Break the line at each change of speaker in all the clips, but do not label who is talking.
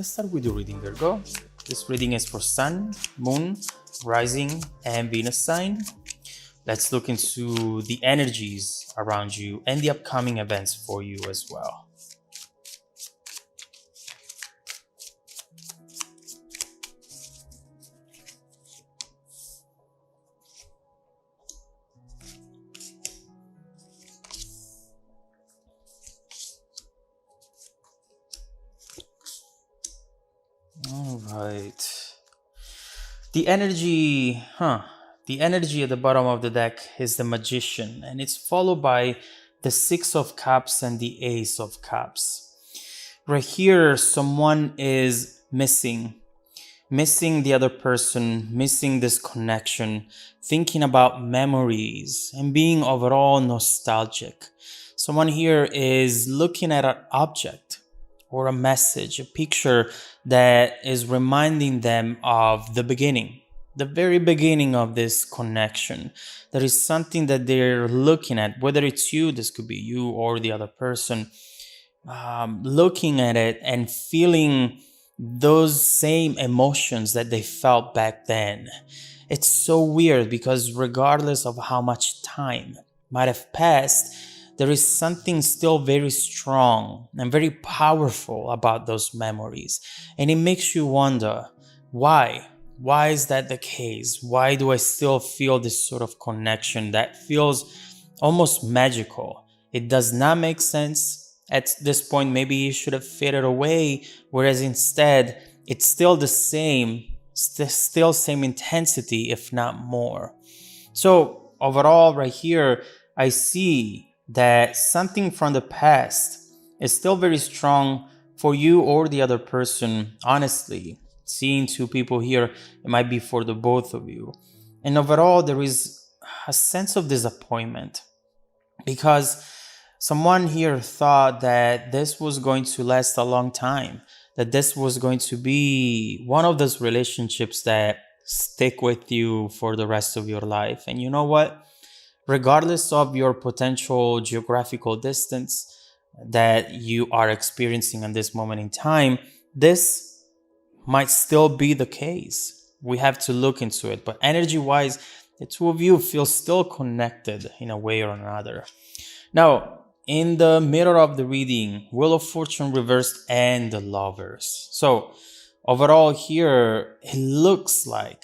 Let's start with your reading, Virgo. This reading is for Sun, Moon, Rising, and Venus sign. Let's look into the energies around you and the upcoming events for you as well. All right. The energy at the bottom of the deck is the Magician, and it's followed by the Six of Cups and the Ace of Cups. Right here, someone is missing the other person, missing this connection, thinking about memories and being overall nostalgic. Someone here is looking at an object or a message, a picture that is reminding them of the beginning, the very beginning of this connection. There is something that they're looking at, whether it's you, this could be you or the other person, looking at it and feeling those same emotions that they felt back then. It's so weird because regardless of how much time might have passed, there is something still very strong and very powerful about those memories. And it makes you wonder, why? Why is that the case? Why do I still feel this sort of connection that feels almost magical? It does not make sense. At this point, maybe it should have faded away, whereas instead, it's still the same, still same intensity, if not more. So overall, right here, I see that something from the past is still very strong for you or the other person. Honestly, seeing two people here, it might be for the both of you. And overall, there is a sense of disappointment because someone here thought that this was going to last a long time, that this was going to be one of those relationships that stick with you for the rest of your life. And you know what? Regardless of your potential geographical distance that you are experiencing in this moment in time, this might still be the case. We have to look into it. But energy-wise, the two of you feel still connected in a way or another. Now, in the middle of the reading, Wheel of Fortune reversed and the Lovers. So overall here, it looks like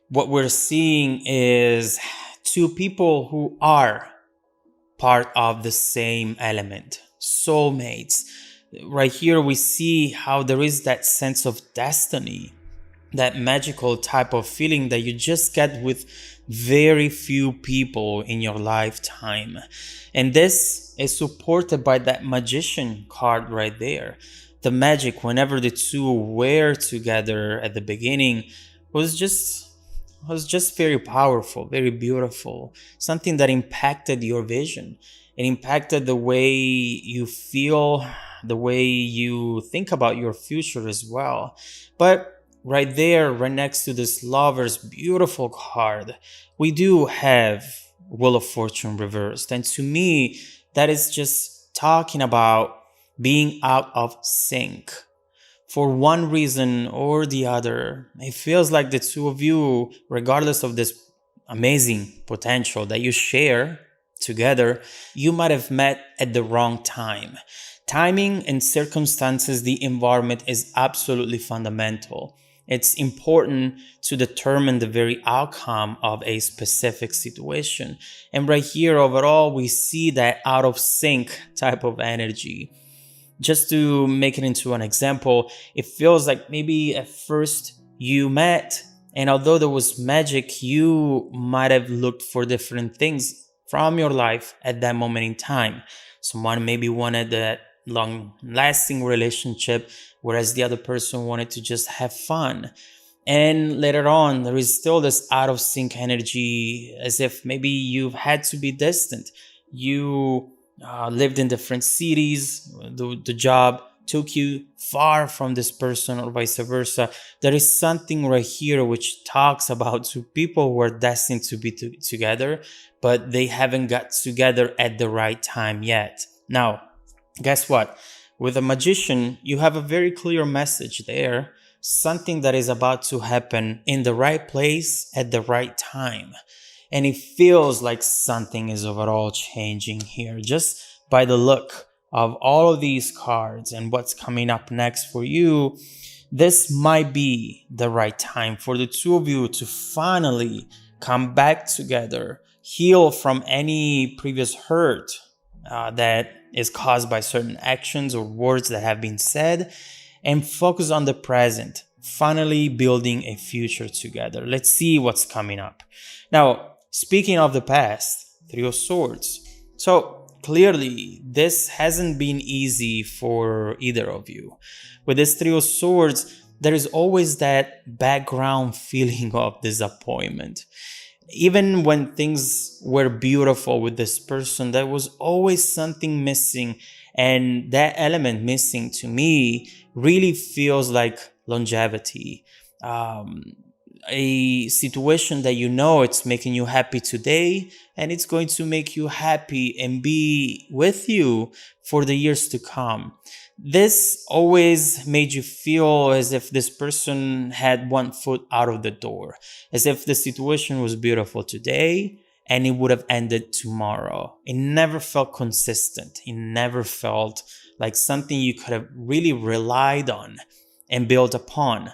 what we're seeing is two people who are part of the same element, soulmates. Right here, we see how there is that sense of destiny, that magical type of feeling that you just get with very few people in your lifetime. And this is supported by that Magician card right there. The magic, whenever the two were together at the beginning, was just very powerful, very beautiful, something that impacted your vision. It impacted the way you feel, the way you think about your future as well. But right there, right next to this Lover's beautiful card, we do have Wheel of Fortune reversed. And to me, that is just talking about being out of sync. For one reason or the other, it feels like the two of you, regardless of this amazing potential that you share together, you might have met at the wrong time. Timing and circumstances, the environment is absolutely fundamental. It's important to determine the very outcome of a specific situation. And right here, overall, we see that out of sync type of energy. Just to make it into an example, it feels like maybe at first you met, and although there was magic, you might have looked for different things from your life at that moment in time. Someone maybe wanted that long-lasting relationship, whereas the other person wanted to just have fun. And later on, there is still this out of sync energy, as if maybe you've had to be distant. You lived in different cities, the job took you far from this person or vice versa. There is something right here which talks about two people who are destined to be together, but they haven't got together at the right time yet. Now, guess what? With a magician, you have a very clear message there, something that is about to happen in the right place at the right time. And it feels like something is overall changing here just by the look of all of these cards and what's coming up next for you. This might be the right time for the two of you to finally come back together, heal from any previous hurt that is caused by certain actions or words that have been said, and focus on the present, finally building a future together. Let's see what's coming up. Now, speaking of the past, Three of Swords. So clearly, this hasn't been easy for either of you. With this Three of Swords, there is always that background feeling of disappointment. Even when things were beautiful with this person, there was always something missing. And that element missing to me really feels like longevity. A situation that you know it's making you happy today, and it's going to make you happy and be with you for the years to come. This always made you feel as if this person had one foot out of the door, as if the situation was beautiful today and it would have ended tomorrow. It never felt consistent. It never felt like something you could have really relied on and built upon.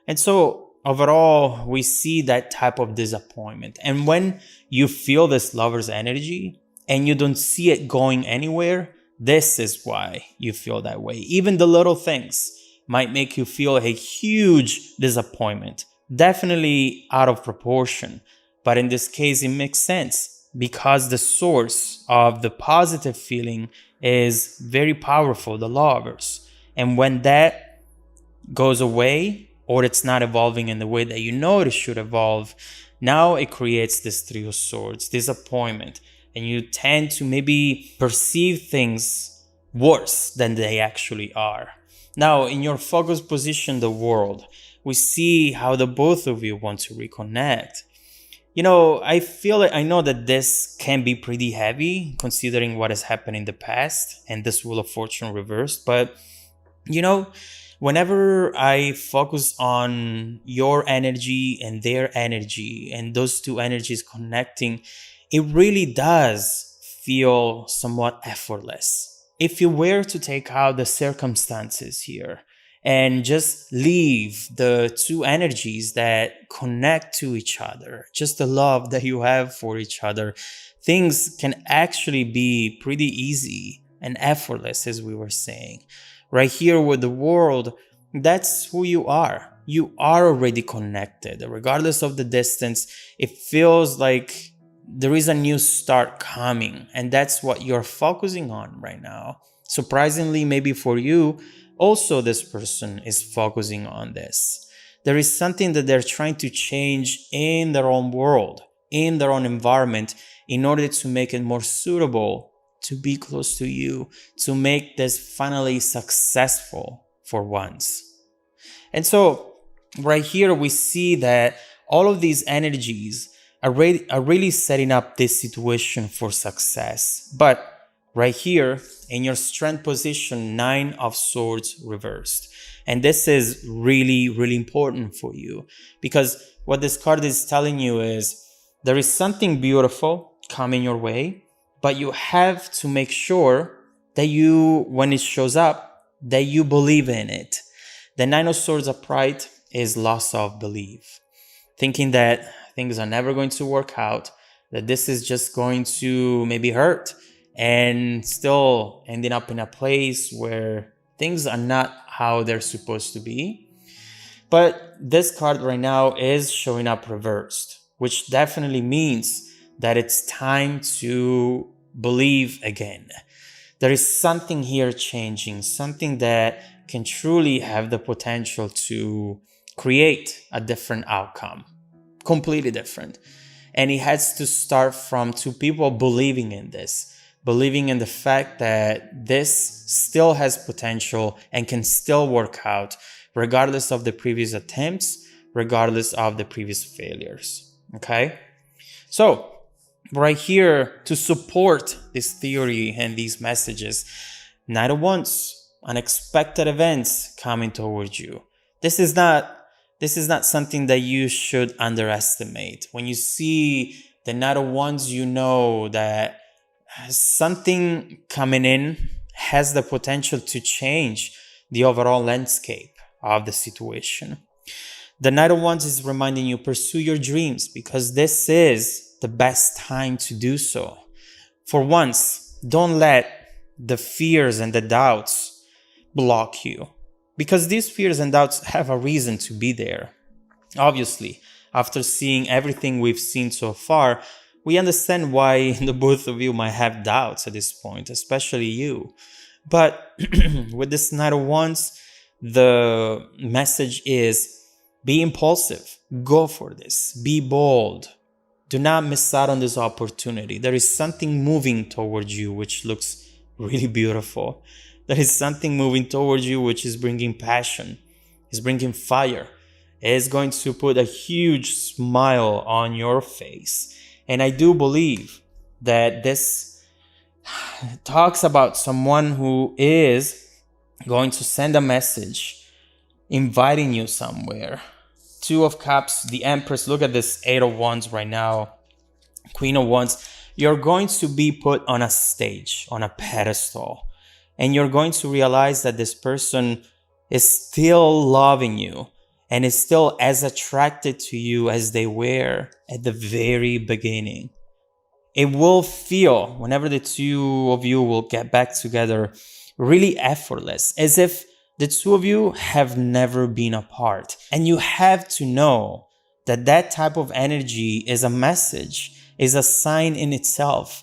And so overall, we see that type of disappointment. And when you feel this lover's energy and you don't see it going anywhere, this is why you feel that way. Even the little things might make you feel a huge disappointment, definitely out of proportion. But in this case, it makes sense because the source of the positive feeling is very powerful, the lovers. And when that goes away, or it's not evolving in the way that you know it should evolve, now it creates this Three of Swords, disappointment. And you tend to maybe perceive things worse than they actually are. Now, in your focus position, the world, we see how the both of you want to reconnect. You know, I know that this can be pretty heavy considering what has happened in the past and this Wheel of Fortune reversed. But, you know, whenever I focus on your energy and their energy and those two energies connecting, it really does feel somewhat effortless. If you were to take out the circumstances here and just leave the two energies that connect to each other, just the love that you have for each other, things can actually be pretty easy and effortless, as we were saying. Right here with the world, that's who you are. You are already connected. Regardless of the distance, it feels like there is a new start coming, and that's what you're focusing on right now. Surprisingly, maybe for you, also this person is focusing on this. There is something that they're trying to change in their own world, in their own environment, in order to make it more suitable to be close to you, to make this finally successful for once. And so right here, we see that all of these energies are really setting up this situation for success. But right here in your strength position, Nine of Swords reversed. And this is really, really important for you because what this card is telling you is there is something beautiful coming your way, but you have to make sure that you, when it shows up, that you believe in it. The Nine of Swords upright is loss of belief, thinking that things are never going to work out, that this is just going to maybe hurt, and still ending up in a place where things are not how they're supposed to be. But this card right now is showing up reversed, which definitely means that it's time to believe again. There is something here changing, something that can truly have the potential to create a different outcome. Completely different. And it has to start from two people believing in this, believing in the fact that this still has potential and can still work out regardless of the previous attempts, regardless of the previous failures. Okay? So right here, to support this theory and these messages, Knight of Wands, unexpected events coming towards you. This is not something that you should underestimate. When you see the Knight of Wands, you know that something coming in has the potential to change the overall landscape of the situation. The Knight of Wands is reminding you, pursue your dreams, because this is the best time to do so. For once, don't let the fears and the doubts block you, because these fears and doubts have a reason to be there. Obviously, after seeing everything we've seen so far, we understand why the both of you might have doubts at this point, especially you. But with this Knight of Wands, the message is be impulsive, go for this, be bold. Do not miss out on this opportunity. There is something moving towards you which looks really beautiful. There is something moving towards you which is bringing passion, is bringing fire, is going to put a huge smile on your face. And I do believe that this talks about someone who is going to send a message inviting you somewhere. Two of Cups, the Empress. Look at this Eight of Wands right now. Queen of Wands. You're going to be put on a stage, on a pedestal. And you're going to realize that this person is still loving you and is still as attracted to you as they were at the very beginning. It will feel, whenever the two of you will get back together, really effortless, as if the two of you have never been apart. And you have to know that that type of energy is a message, is a sign in itself,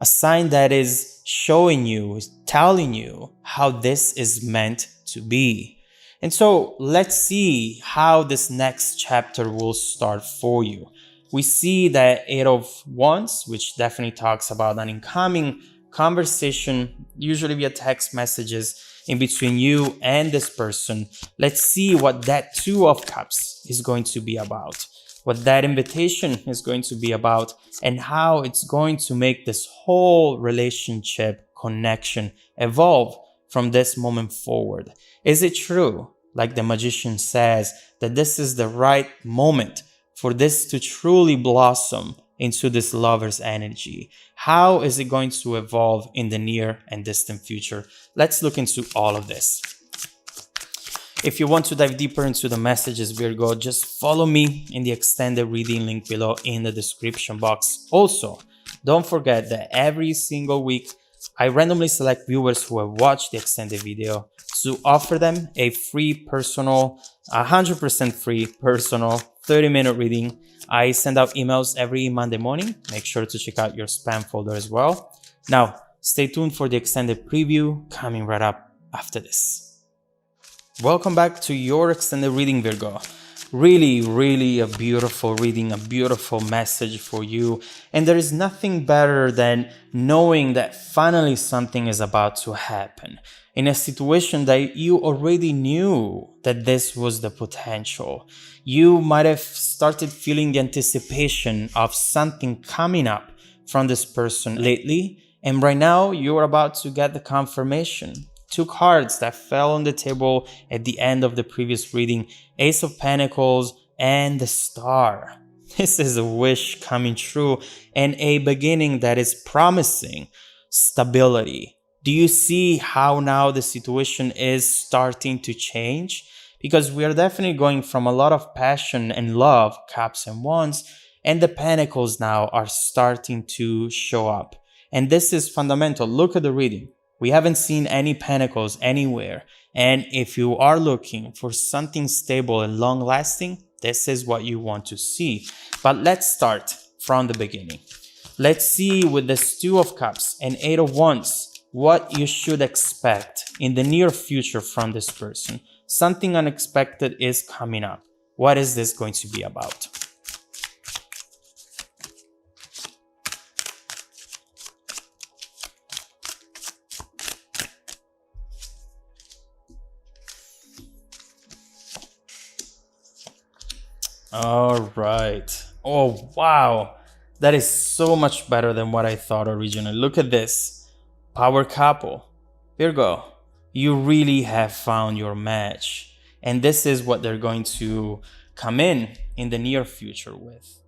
a sign that is showing you, is telling you how this is meant to be. And so let's see how this next chapter will start for you. We see that Eight of Wands, which definitely talks about an incoming conversation, usually via text messages, in between you and this person. Let's see what that Two of Cups is going to be about, what that invitation is going to be about, and how it's going to make this whole relationship connection evolve from this moment forward. Is it true, like the Magician says, that this is the right moment for this to truly blossom into this lover's energy? How is it going to evolve in the near and distant future? Let's look into all of this. If you want to dive deeper into the messages, Virgo, just follow me in the extended reading link below in the description box. Also, don't forget that every single week, I randomly select viewers who have watched the extended video to offer them a free personal, 100% free personal 30-minute reading. I send out emails every Monday morning. Make sure to check out your spam folder as well. Now, stay tuned for the extended preview coming right up after this. Welcome back to your extended reading, Virgo. Really a beautiful reading, a beautiful message for you. And there is nothing better than knowing that finally something is about to happen in a situation that you already knew that this was the potential. You might have started feeling the anticipation of something coming up from this person lately, and right now you're about to get the confirmation. Two cards that fell on the table at the end of the previous reading, Ace of Pentacles and the Star. This is a wish coming true and a beginning that is promising stability. Do you see how now the situation is starting to change? Because we are definitely going from a lot of passion and love, Cups and Wands, and the Pentacles now are starting to show up. And this is fundamental. Look at the reading. We haven't seen any Pentacles anywhere. And if you are looking for something stable and long-lasting, this is what you want to see. But let's start from the beginning. Let's see with this Two of Cups and Eight of Wands what you should expect in the near future from this person. Something unexpected is coming up. What is this going to be about? All right. Oh, wow. That is so much better than what I thought originally. Look at this. Power couple. Virgo, You really have found your match. And this is what they're going to come in the near future with.